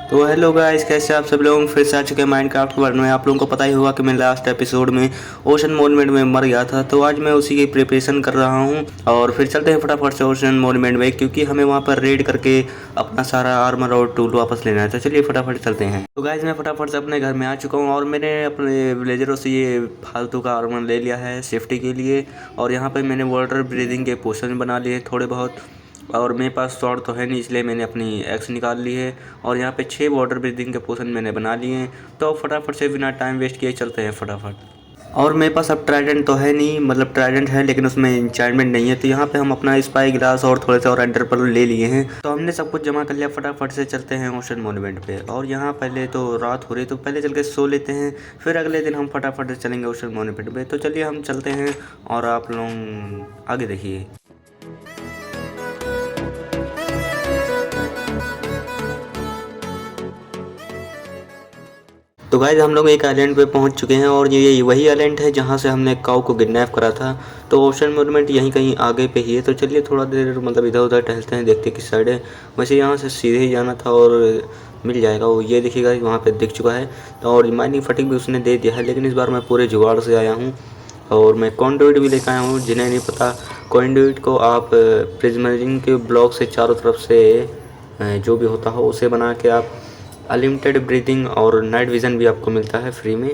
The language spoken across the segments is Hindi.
तो हेलो गाइस, कैसे आप सब लोग फिर से आ चुके हैं माइनक्राफ्ट वर्ल्ड में। आप लोगों को पता ही होगा कि मैं लास्ट एपिसोड में ओशन मोन्यूमेंट में मर गया था, तो आज मैं उसी की प्रिपरेशन कर रहा हूं और फिर चलते हैं फटाफट से ओशन मोन्यूमेंट में, क्योंकि हमें वहां पर रेड करके अपना सारा आर्मर और टूल वापस लेना है। तो चलिए फटाफट चलते हैं। तो गाइस मैं फटाफट से अपने घर में आ चुका हूँ और मैंने अपने विलेजरों से ये फालतू का आर्मर ले लिया है सेफ्टी के लिए। और यहाँ पर मैंने वाटर ब्रीदिंग के पोशन बना लिए थोड़े बहुत, और मेरे पास स्वॉर्ड तो है नहीं, इसलिए मैंने अपनी एक्स निकाल ली है। और यहाँ पे 6 वाटर ब्रीदिंग के पोशन मैंने बना लिए हैं। तो अब फटाफट से बिना टाइम वेस्ट किए चलते हैं फटाफट। और मेरे पास अब ट्राइडेंट तो है नहीं, मतलब ट्राइडेंट है लेकिन उसमें इंचार्टमेंट नहीं है। तो यहाँ पे हम अपना स्पाई ग्लास और थोड़े से और एंडर पर्ल ले लिए हैं। तो हमने सब कुछ जमा कर लिया, फटाफट से चलते हैं ओशन मोन्यूमेंट पे। और यहाँ पहले तो रात हो रही, तो पहले चल के सो लेते हैं, फिर अगले दिन हम फटाफट से चलेंगे ओशन मोन्यूमेंट पे। तो चलिए हम चलते हैं और आप लोग आगे देखिए। तो गाइस हम लोग एक आइलैंड पे पहुंच चुके हैं और ये वही आइलैंड है जहां से हमने काऊ को किडनैप करा था। तो ओशन मोन्यूमेंट यहीं कहीं आगे पे ही है। तो चलिए थोड़ा देर मतलब इधर उधर टहलते हैं, देखते किस साइड है। वैसे यहाँ से सीधे ही जाना था और मिल जाएगा वो, ये देखिएगा वहाँ पे दिख चुका है। तो और माइनिंग फटिंग भी उसने दे दिया है, लेकिन इस बार मैं पूरे जुगाड़ से आया हूँ। और मैं कॉन्डुइट भी लेकर आया हूँ। जिन्हें नहीं पता, कॉन्डुइट को आप प्रिज्मरिंग के ब्लॉक से चारों तरफ से जो भी होता हो उसे बना के आप अनलिमिटेड ब्रीदिंग और नाइट विज़न भी आपको मिलता है फ्री में।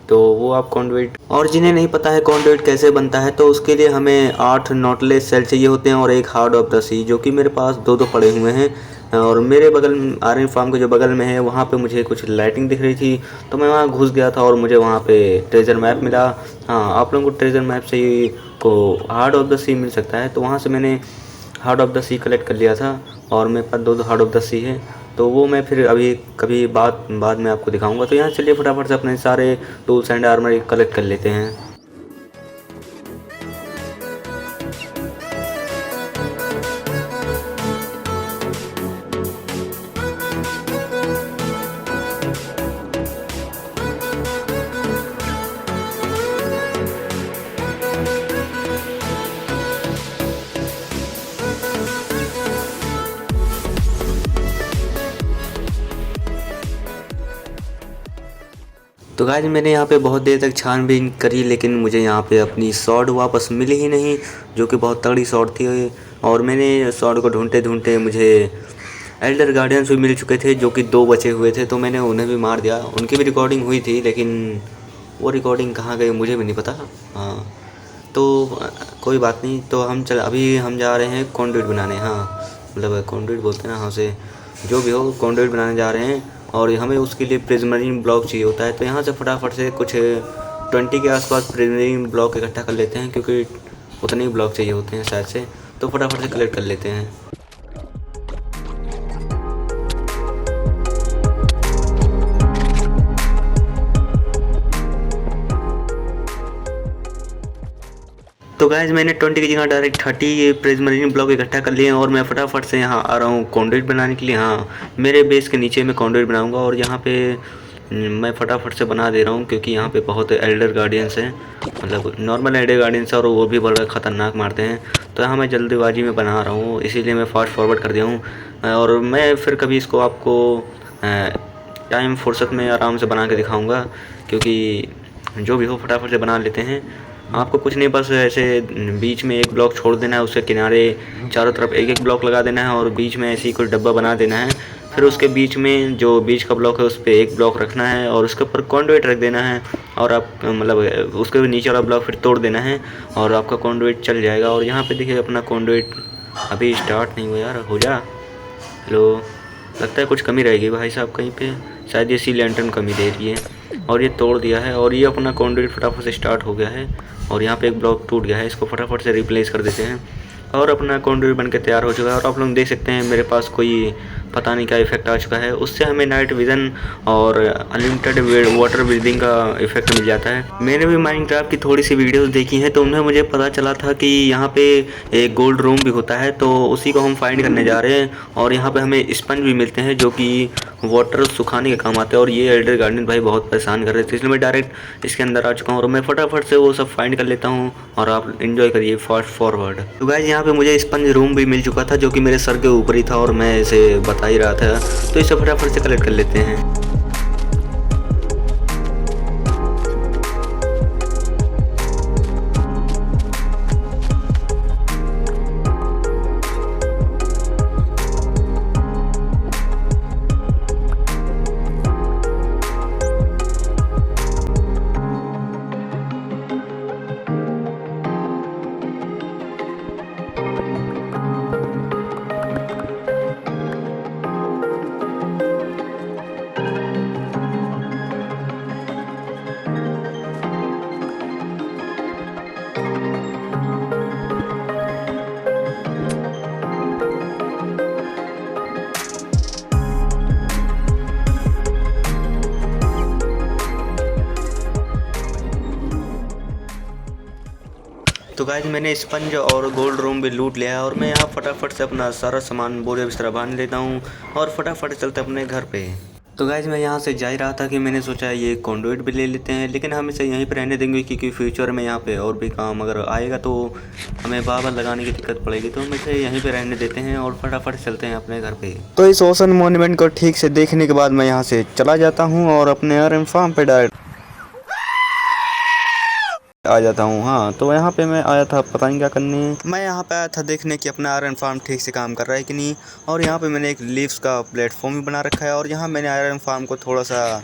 तो वो आप कॉन्डुइट, और जिन्हें नहीं पता है कॉन्डुइट कैसे बनता है, तो उसके लिए हमें 8 नॉटलेस सेल चाहिए होते हैं और एक हार्ड ऑफ द सी, जो कि मेरे पास दो पड़े हुए हैं। और मेरे बगल आर्यन फार्म के जो बगल में है वहाँ पे मुझे कुछ लाइटिंग दिख रही थी, तो मैं वहाँ घुस गया था और मुझे वहाँ पे ट्रेजर मैप मिला। हाँ, आप लोगों को ट्रेजर मैप से ही को हार्ड ऑफ द सी मिल सकता है। तो वहाँ से मैंने heart of the sea collect कर लिया था और मेरे पास दो हार्ड ऑफ द सी है। तो वो मैं फिर अभी कभी बाद में आपको दिखाऊंगा। तो यहाँ चलिए फटाफट से अपने सारे टूल्स एंड आर्मर कलेक्ट कर लेते हैं। तो गाइस मैंने यहाँ पे बहुत देर तक छानबीन करी, लेकिन मुझे यहाँ पे अपनी स्वॉर्ड वापस मिली ही नहीं, जो कि बहुत तगड़ी स्वॉर्ड थी। और मैंने स्वॉर्ड को ढूंढते ढूंढते मुझे एल्डर गार्डियंस भी मिल चुके थे, जो कि 2 बचे हुए थे। तो मैंने उन्हें भी मार दिया। उनकी भी रिकॉर्डिंग हुई थी, लेकिन वो रिकॉर्डिंग कहाँ गई मुझे भी नहीं पता। हाँ, तो कोई बात नहीं। तो अभी हम जा रहे हैं कॉन्डुइट बनाने। हाँ, मतलब कॉन्डुइट बोलते हैं ना, हाँ से जो भी हो, कॉन्डुइट बनाने जा रहे हैं। और हमें उसके लिए प्रिज्मरिन ब्लॉक चाहिए होता है। तो यहाँ से फटाफट से कुछ 20 के आसपास प्रिज्मरिन ब्लॉक इकट्ठा कर लेते हैं, क्योंकि उतने ही ब्लॉक चाहिए होते हैं शायद से। तो फटाफट से कलेक्ट कर लेते हैं। तो गाइज मैंने 20 की जगह डायरेक्ट 30 प्रिज्मरिन ब्लॉक इकट्ठा कर लिए हैं और मैं फटाफट से यहाँ आ रहा हूँ कॉन्डुइट बनाने के लिए। हाँ, मेरे बेस के नीचे मैं कॉन्डुइट बनाऊँगा और यहाँ पे मैं फटाफट से बना दे रहा हूँ, क्योंकि यहाँ पे बहुत एल्डर गार्डियंस हैं, मतलब नॉर्मल एल्डर गार्डियंस और वो भी बड़ा ख़तरनाक मारते हैं। तो यहाँ मैं जल्दीबाजी में बना रहा हूँ, इसीलिए मैं फास्ट फॉरवर्ड कर दिया हूँ। और मैं फिर कभी इसको आपको टाइम फुर्सत में आराम से बना के दिखाऊँगा, क्योंकि जो भी हो फटाफट से बना लेते हैं। आपको कुछ नहीं, बस ऐसे बीच में एक ब्लॉक छोड़ देना है, उसके किनारे चारों तरफ एक एक ब्लॉक लगा देना है और बीच में ऐसे ही कोई डब्बा बना देना है। फिर उसके बीच में जो बीच का ब्लॉक है उस पर एक ब्लॉक रखना है और उसके ऊपर कॉन्डुइट रख देना है। और आप मतलब उसके नीचे वाला ब्लॉक फिर तोड़ देना है और आपका कॉन्डुइट चल जाएगा। और यहाँ पे देखिए अपना कॉन्डुइट अभी स्टार्ट नहीं हुआ यार, हो जा। हेलो, लगता है कुछ कमी रहेगी भाई साहब कहीं पे, शायद ये सी लैंटर्न कमी दे रही है। और ये तोड़ दिया है और ये अपना कॉन्डुइट फटाफट से स्टार्ट हो गया है। और यहाँ पे एक ब्लॉक टूट गया है, इसको फटाफट से रिप्लेस कर देते हैं और अपना कॉन्डुइट बनके तैयार हो चुका है। और आप लोग देख सकते हैं मेरे पास कोई पता नहीं क्या इफेक्ट आ चुका है, उससे हमें नाइट विज़न और अनलिमिटेड वाटर ब्रीदिंग का इफेक्ट मिल जाता है। मैंने भी माइनक्राफ्ट की थोड़ी सी वीडियोस देखी हैं, तो उनमें मुझे पता चला था कि यहाँ पे एक गोल्ड रूम भी होता है, तो उसी को हम फाइंड करने जा रहे हैं। और यहाँ पे हमें स्पंज भी मिलते हैं, जो कि वाटर सुखाने के काम आते हैं। और ये एल्डर गार्डन भाई बहुत परेशान कर रहे थे, इसलिए मैं डायरेक्ट इसके अंदर आ चुका हूँ और मैं फटाफट से वो सब फाइंड कर लेता हूँ और आप इन्जॉय करिए फास्ट फॉरवर्ड। तो गाइस यहाँ पे मुझे स्पंज रूम भी मिल चुका था, जो कि मेरे सर के ऊपर ही था और मैं इसे बता बता ही रहा था। तो इसे फटाफट से कलेक्ट कर लेते हैं। तो गाइस मैंने स्पंज और गोल्ड रूम भी लूट लिया है और मैं यहाँ फटाफट से अपना सारा सामान बोरे बिस्तरा बांध लेता हूँ और फटाफट चलते अपने घर पे। तो गाइस मैं यहाँ से जा ही रहा था कि मैंने सोचा ये कॉन्डुइट भी ले लेते हैं, लेकिन हम इसे यहीं पे रहने देंगे क्योंकि फ्यूचर में यहाँ पे और भी काम अगर आएगा तो हमें बार लगाने की दिक्कत पड़ेगी। तो हम इसे यहीं पे रहने देते हैं और फटाफट चलते हैं अपने घर पे। तो इस ओशन मॉन्यूमेंट को ठीक से देखने के बाद मैं यहाँ से चला जाता हूँ और अपने आयरन फार्म पे डायरेक्ट आ जाता हूँ। हाँ तो यहाँ पे मैं आया था पता नहीं क्या करने। मैं यहाँ पे आया था देखने कि अपना आयरन फार्म ठीक से काम कर रहा है कि नहीं। और यहाँ पे मैंने एक लीव्स का प्लेटफॉर्म भी बना रखा है और यहाँ मैंने आयरन फार्म को थोड़ा सा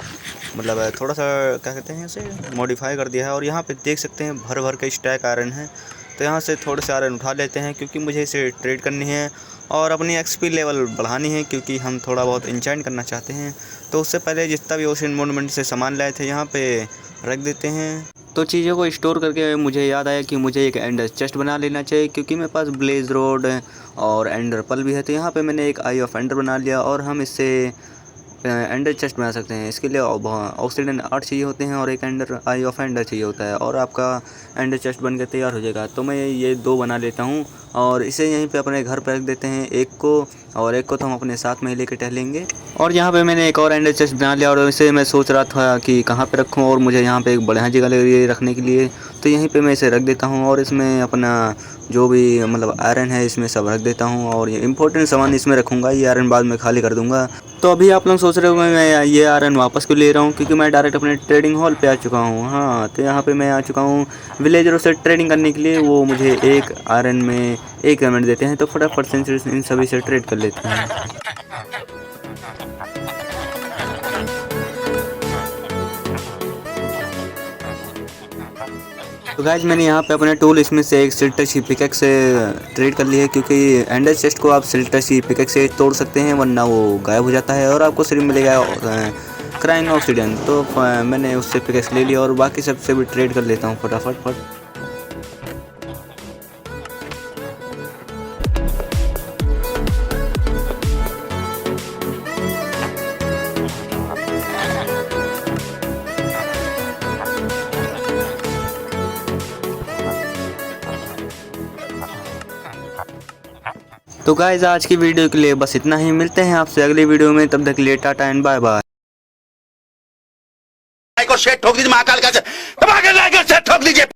क्या कहते हैं इसे मॉडिफाई कर दिया है। और यहाँ पे देख सकते हैं भर भर के स्टैक आयरन है। तो यहाँ से थोड़े से आयरन उठा लेते हैं क्योंकि मुझे इसे ट्रेड करनी है और अपनी एक्सपी लेवल बढ़ानी है क्योंकि हम थोड़ा बहुत इंचेंट करना चाहते हैं। तो उससे पहले जितना भी ओशन मॉन्यूमेंट से सामान लाए थे यहाँ पे रख देते हैं। तो चीज़ों को स्टोर करके मुझे याद आया कि मुझे एक एंडर चेस्ट बना लेना चाहिए क्योंकि मेरे पास ब्लेज रोड और एंडर पल भी है। तो यहाँ पे मैंने एक आई ऑफ एंडर बना लिया और हम इससे एंडर चेस्ट बना सकते हैं। इसके लिए ऑक्सीजन 8 चाहिए होते हैं और एक एंडर आई ऑफ एंडर चाहिए होता है और आपका एंडर चेस्ट बन के तैयार हो जाएगा। तो मैं ये 2 बना लेता हूँ और इसे यहीं पे अपने घर पे रख देते हैं, एक को और एक को तो हम अपने साथ में ही लेकर टहलेंगे। और यहाँ पे मैंने एक और एंडर चेस्ट बना लिया और इसे मैं सोच रहा था कि कहाँ पे रखूँ और मुझे यहाँ पे एक बढ़िया जगह लग रही है रखने के लिए। तो यहीं पे मैं इसे रख देता हूँ और इसमें अपना जो भी मतलब आयरन है इसमें सब रख देता हूँ और ये इंपॉर्टेंट सामान इसमें रखूँगा। ये आयरन बाद में खाली कर दूँगा। तो अभी आप लोग सोच रहे होंगे मैं ये आयरन वापस क्यों ले रहा हूँ, क्योंकि मैं डायरेक्ट अपने ट्रेडिंग हॉल पे आ चुका हूँ। हाँ तो यहाँ पे मैं आ चुका हूँ विलेजरों से ट्रेडिंग करने के लिए। वो मुझे एक आयरन में 1 डायमंड देते हैं तो फटाफट से इन सभी से ट्रेड कर लेते हैं। तो गाइज मैंने यहाँ पे अपने टूल इसमें से एक सिल्टशी पिकेक्स से ट्रेड कर ली है क्योंकि एंडर चेस्ट को आप सिल्टशी पिकेक्स से तोड़ सकते हैं वरना वो गायब हो जाता है और आपको सिर्फ मिलेगा क्राइंग ऑक्सीजन। तो मैंने उससे पिकेक्स ले लिया और बाकी सबसे भी ट्रेड कर लेता हूँ फटाफट। तो गाइज आज की वीडियो के लिए बस इतना ही। मिलते हैं आपसे अगली वीडियो में, तब तक के लिए tata and bye bye. Like और शेयर ठोक दीजिए, महाकाल का दबा के लाइक और शेयर ठोक दीजिए।